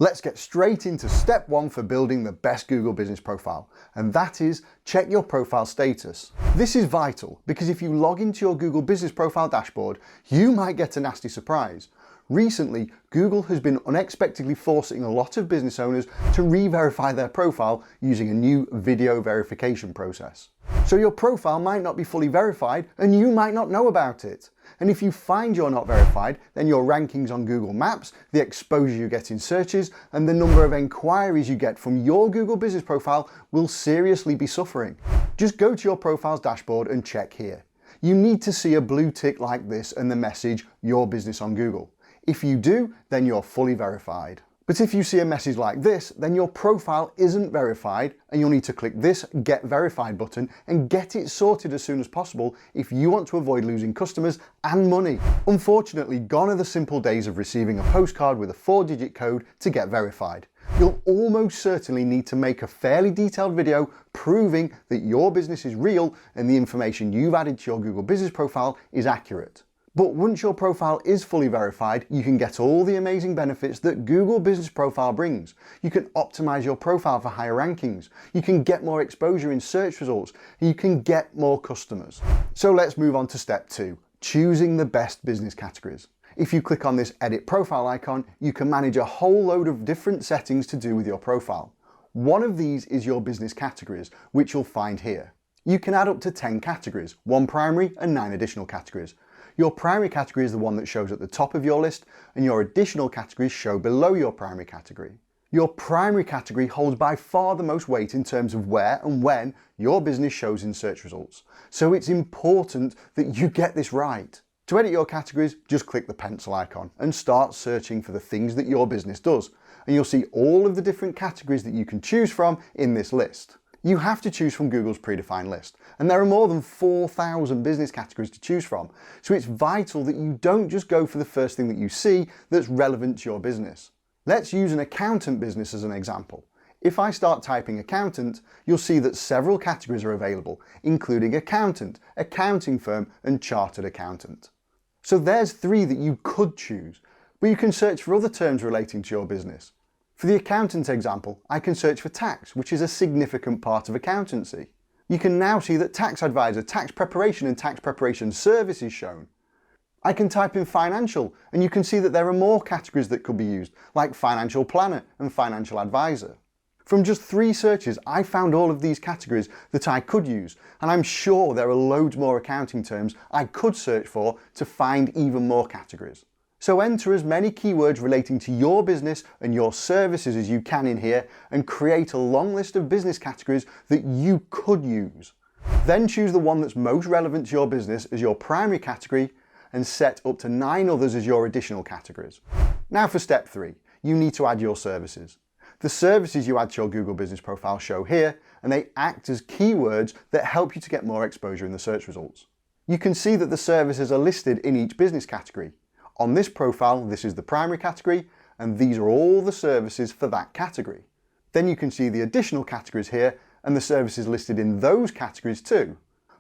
Let's get straight into step one for building the best Google business profile, and that is check your profile status. This is vital because if you log into your Google business profile dashboard, you might get a nasty surprise. Recently, Google has been unexpectedly forcing a lot of business owners to re-verify their profile using a new video verification process. So your profile might not be fully verified and you might not know about it. And if you find you're not verified, then your rankings on Google Maps, the exposure you get in searches, and the number of enquiries you get from your Google business profile will seriously be suffering. Just go to your profile's dashboard and check here. You need to see a blue tick like this and the message, Your Business on Google. If you do, then you're fully verified. But if you see a message like this, then your profile isn't verified and you'll need to click this Get Verified button and get it sorted as soon as possible if you want to avoid losing customers and money. Unfortunately, gone are the simple days of receiving a postcard with a 4-digit code to get verified. You'll almost certainly need to make a fairly detailed video proving that your business is real and the information you've added to your Google business profile is accurate. But once your profile is fully verified, you can get all the amazing benefits that Google Business Profile brings. You can optimize your profile for higher rankings, you can get more exposure in search results, and you can get more customers. So let's move on to step 2, choosing the best business categories. If you click on this Edit Profile icon, you can manage a whole load of different settings to do with your profile. One of these is your business categories, which you'll find here. You can add up to 10 categories, 1 primary and 9 additional categories. Your primary category is the one that shows at the top of your list, and your additional categories show below your primary category. Your primary category holds by far the most weight in terms of where and when your business shows in search results, so it's important that you get this right. To edit your categories, just click the pencil icon and start searching for the things that your business does, and you'll see all of the different categories that you can choose from in this list. You have to choose from Google's predefined list, and there are more than 4,000 business categories to choose from, so it's vital that you don't just go for the first thing that you see that's relevant to your business. Let's use an accountant business as an example. If I start typing accountant, you'll see that several categories are available, including accountant, accounting firm, and chartered accountant. So there's 3 that you could choose, but you can search for other terms relating to your business. For the accountant example, I can search for tax, which is a significant part of accountancy. You can now see that tax advisor, tax preparation and tax preparation service is shown. I can type in financial and you can see that there are more categories that could be used, like financial planner and financial advisor. From just 3 searches, I found all of these categories that I could use, and I'm sure there are loads more accounting terms I could search for to find even more categories. So enter as many keywords relating to your business and your services as you can in here and create a long list of business categories that you could use. Then choose the one that's most relevant to your business as your primary category and set up to 9 others as your additional categories. Now for step 3, you need to add your services. The services you add to your Google business profile show here, and they act as keywords that help you to get more exposure in the search results. You can see that the services are listed in each business category. On this profile, this is the primary category, and these are all the services for that category. Then you can see the additional categories here, and the services listed in those categories too.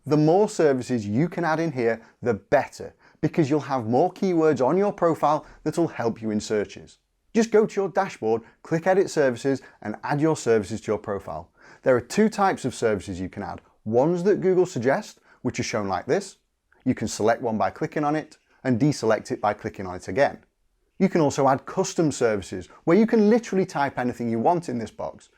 The more services you can add in here, the better, because you'll have more keywords on your profile that'll help you in searches. Just go to your dashboard, click Edit Services, and add your services to your profile. There are 2 types of services you can add. Ones that Google suggests, which are shown like this. You can select one by clicking on it, and deselect it by clicking on it again. You can also add custom services, where you can literally type anything you want in this box.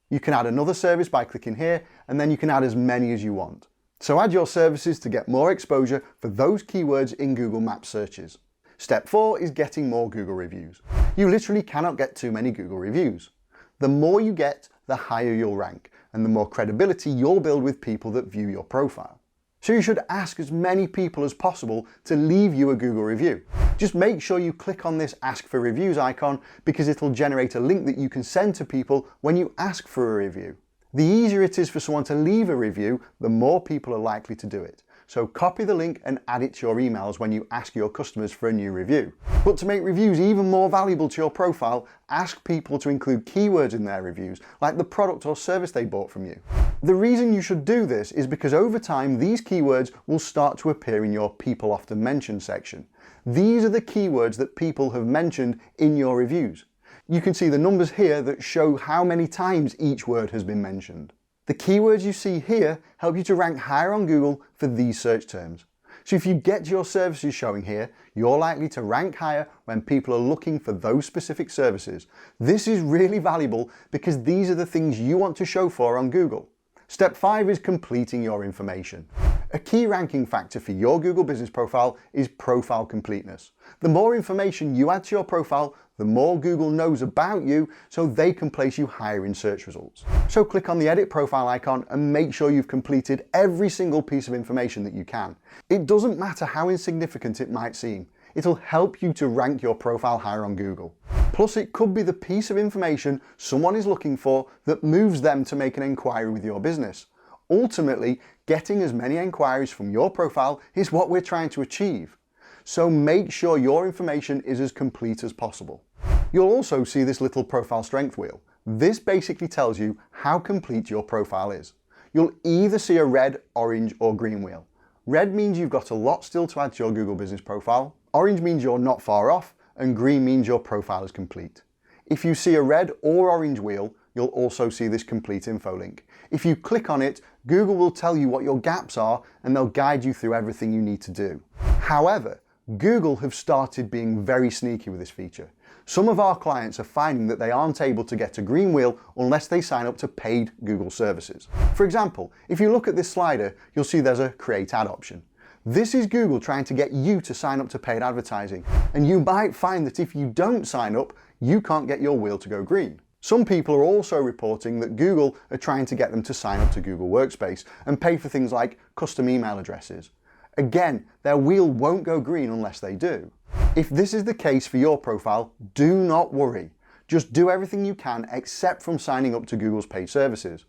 You can add another service by clicking here, and then you can add as many as you want. So add your services to get more exposure for those keywords in Google Maps searches. Step 4 is getting more Google reviews. You literally cannot get too many Google reviews. The more you get, the higher you'll rank, and the more credibility you'll build with people that view your profile. So you should ask as many people as possible to leave you a Google review. Just make sure you click on this Ask for Reviews icon because it'll generate a link that you can send to people when you ask for a review. The easier it is for someone to leave a review, the more people are likely to do it. So copy the link and add it to your emails when you ask your customers for a new review. But to make reviews even more valuable to your profile, ask people to include keywords in their reviews, like the product or service they bought from you. The reason you should do this is because over time these keywords will start to appear in your People Often Mentioned section. These are the keywords that people have mentioned in your reviews. You can see the numbers here that show how many times each word has been mentioned. The keywords you see here help you to rank higher on Google for these search terms. So if you get your services showing here, you're likely to rank higher when people are looking for those specific services. This is really valuable because these are the things you want to show for on Google. Step 5 is completing your information. A key ranking factor for your Google Business Profile is profile completeness. The more information you add to your profile, the more Google knows about you, so they can place you higher in search results. So click on the Edit Profile icon and make sure you've completed every single piece of information that you can. It doesn't matter how insignificant it might seem. It'll help you to rank your profile higher on Google. Plus, it could be the piece of information someone is looking for that moves them to make an inquiry with your business. Ultimately, getting as many inquiries from your profile is what we're trying to achieve. So make sure your information is as complete as possible. You'll also see this little profile strength wheel. This basically tells you how complete your profile is. You'll either see a red, orange, or green wheel. Red means you've got a lot still to add to your Google Business Profile. Orange means you're not far off, and green means your profile is complete. If you see a red or orange wheel, you'll also see this complete info link. If you click on it, Google will tell you what your gaps are and they'll guide you through everything you need to do. However, Google have started being very sneaky with this feature. Some of our clients are finding that they aren't able to get a green wheel unless they sign up to paid Google services. For example, if you look at this slider, you'll see there's a Create Ad option. This is Google trying to get you to sign up to paid advertising, and you might find that if you don't sign up, you can't get your wheel to go green. Some people are also reporting that Google are trying to get them to sign up to Google Workspace and pay for things like custom email addresses. Again, their wheel won't go green unless they do. If this is the case for your profile, do not worry. Just do everything you can except from signing up to Google's paid services.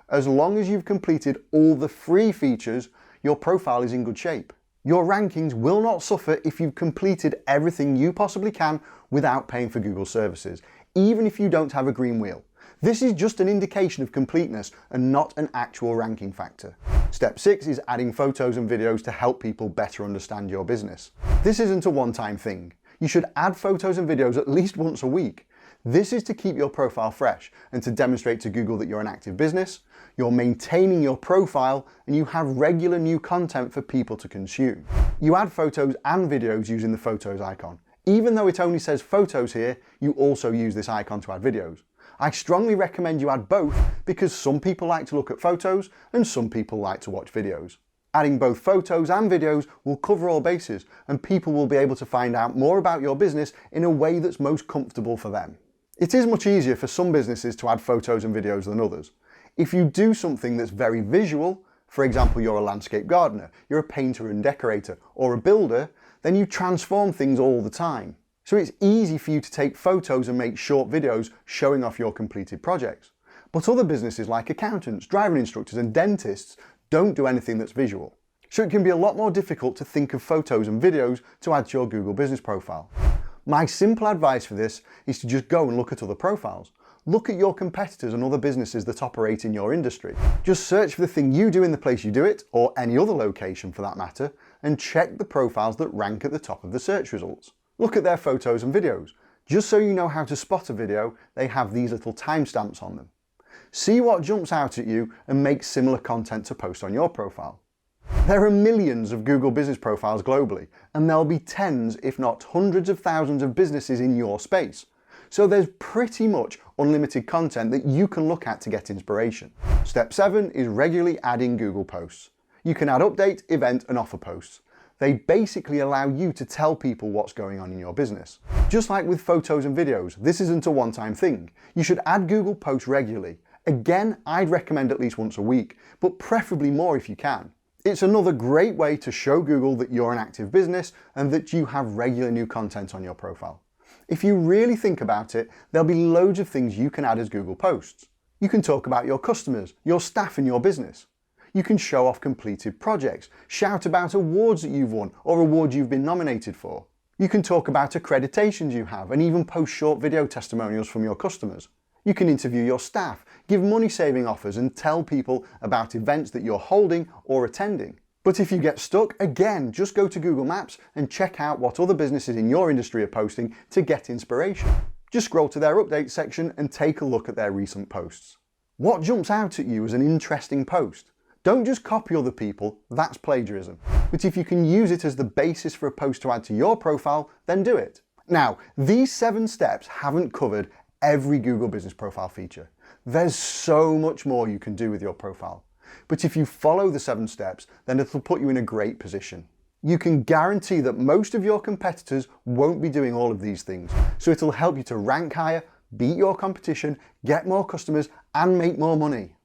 As long as you've completed all the free features, your profile is in good shape. Your rankings will not suffer if you've completed everything you possibly can without paying for Google services, even if you don't have a green wheel. This is just an indication of completeness and not an actual ranking factor. Step 6 is adding photos and videos to help people better understand your business. This isn't a one-time thing. You should add photos and videos at least once a week. This is to keep your profile fresh and to demonstrate to Google that you're an active business, you're maintaining your profile, and you have regular new content for people to consume. You add photos and videos using the Photos icon. Even though it only says Photos here, you also use this icon to add videos. I strongly recommend you add both because some people like to look at photos and some people like to watch videos. Adding both photos and videos will cover all bases and people will be able to find out more about your business in a way that's most comfortable for them. It is much easier for some businesses to add photos and videos than others. If you do something that's very visual, for example you're a landscape gardener, you're a painter and decorator, or a builder, then you transform things all the time. So it's easy for you to take photos and make short videos showing off your completed projects. But other businesses like accountants, driving instructors and dentists don't do anything that's visual. So it can be a lot more difficult to think of photos and videos to add to your Google Business Profile. My simple advice for this is to just go and look at other profiles. Look at your competitors and other businesses that operate in your industry. Just search for the thing you do in the place you do it, or any other location for that matter, and check the profiles that rank at the top of the search results. Look at their photos and videos. Just so you know how to spot a video, they have these little timestamps on them. See what jumps out at you and make similar content to post on your profile. There are millions of Google Business Profiles globally, and there'll be tens, if not hundreds of thousands of businesses in your space. So there's pretty much unlimited content that you can look at to get inspiration. Step 7 is regularly adding Google posts. You can add update, event, and offer posts. They basically allow you to tell people what's going on in your business. Just like with photos and videos, this isn't a one-time thing. You should add Google posts regularly. Again, I'd recommend at least once a week, but preferably more if you can. It's another great way to show Google that you're an active business and that you have regular new content on your profile. If you really think about it, there'll be loads of things you can add as Google posts. You can talk about your customers, your staff and your business. You can show off completed projects, shout about awards that you've won or awards you've been nominated for. You can talk about accreditations you have and even post short video testimonials from your customers. You can interview your staff, give money saving offers and tell people about events that you're holding or attending. But if you get stuck, again, just go to Google Maps and check out what other businesses in your industry are posting to get inspiration. Just scroll to their updates section and take a look at their recent posts. What jumps out at you as an interesting post? Don't just copy other people, that's plagiarism. But if you can use it as the basis for a post to add to your profile, then do it. Now, these 7 steps haven't covered every Google Business Profile feature. There's so much more you can do with your profile. But if you follow the 7 steps, then it'll put you in a great position. You can guarantee that most of your competitors won't be doing all of these things, so it'll help you to rank higher, beat your competition, get more customers, and make more money.